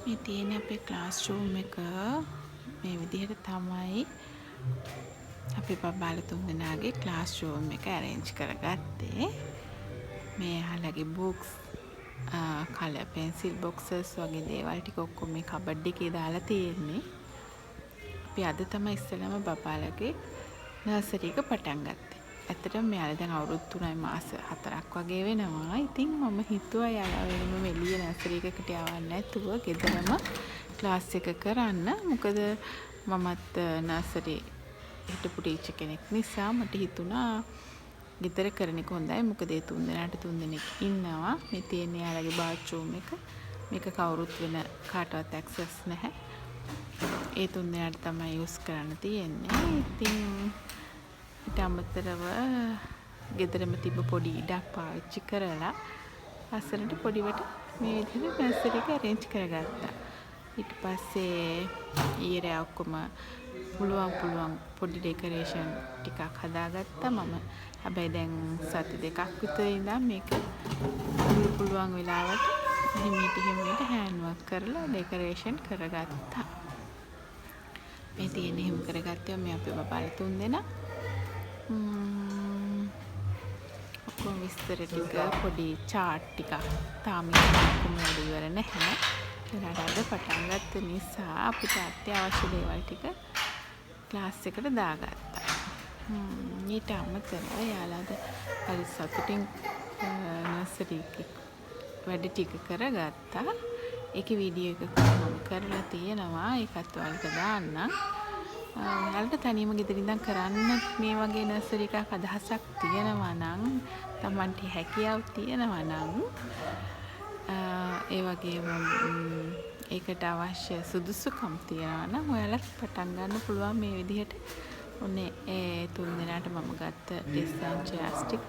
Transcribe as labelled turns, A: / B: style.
A: මේ තියෙන අපේ ක්ලාස් රූම් එක මේ විදිහට තමයි අපි බබාලා තුන්දෙනාගේ ක්ලාස් රූම් එක arrange කරගත්තේ. මේ යාළුවගේ books, color pencil boxes වගේ දේවල් ටික ඔක්කොම මේ කබඩ් එකේ දාලා තියෙන්නේ. අපි අද තමයි ඉස්සෙල්ලාම බබාලගේ නර්සරි එක පටන් ගත්තේ. ඇත්තටම මෙයාලා දැන් අවුරුදු 3යි මාස 4ක් වගේ වෙනවා. ඉතින් මම හිතුවා යාළුවා වෙනම එළිය නර්සරි එකකට යවන්න නැතුව ගෙදරම ක්ලාස් එක කරන්න. මොකද මමත් නර්සරි හිටපු ටීචර් කෙනෙක් නිසා මට හිතුණා ගෙදර කරන එක හොඳයි. මොකද ඒ තුන්දෙනෙක් ඉන්නවා. මේ තියෙන යාළුවගේ බාත්රූම් එක. මේක කවුරුත් වෙන කාටවත් ඇක්සස් නැහැ. ඒ තුන්දෙනාට තමයි යූස් කරන්න තියෙන්නේ. ඉතින් ඊට අමතරව ගෙදරම තිබ්බ පොඩි ඉඩක් පාවිච්චි කරලා අසරට පොඩිවට මේ විදිහට නර්සරි එක arrange කරගත්තා. ඊට පස්සේ ඊයේ ඔක්කොම පුළුවන් පොඩි ඩෙකරේෂන් ටිකක් හදාගත්තා මම. හැබැයි දැන් සති දෙකක් විතර ඉඳන් මේක පුළුවන් වෙලාවට හිමීට හෑන්ඩ් වර්ක් කරලා ඩෙකරේෂන් කරගත්තා. මේ තියෙන එහෙම කරගත්තේ මේ අපේ බබාලා තුන්දෙනා. ඔක්කොම විස්තර ටික පොඩි chart ටිකක් තාම කොහොමද ඉවර නැහැ. ඒකට අද පටන් ගත්ත නිසා අපිට අත්‍යවශ්‍ය දේවල් ටික ක්ලාස් එකට දාගත්තා. ඊට අමතරව යාළුවාද හරි සතුටින් නර්සරි එකේ වැඩ ටික කරගත්තා. ඒකේ වීඩියෝ එකක් මම කරලා තියෙනවා. ඒකත් ඔයාලට දාන්නම්. ඔයාලට තනියම ගෙදර ඉඳන් කරන්න මේ වගේ නර්සරි එකක් අදහසක් තියෙනවා නම්, Tamanට හැකියාව තියෙනවා නම්, ඒ වගේම ඒකට අවශ්‍ය සුදුසුකම් තියෙනවා නම් ඔයාලත් පටන් ගන්න පුළුවන් මේ විදිහට. ඔන්නේ ඒ තුන්දෙනාට මම ගත්ත ඩිසයින් චෙයර්ස් ටික.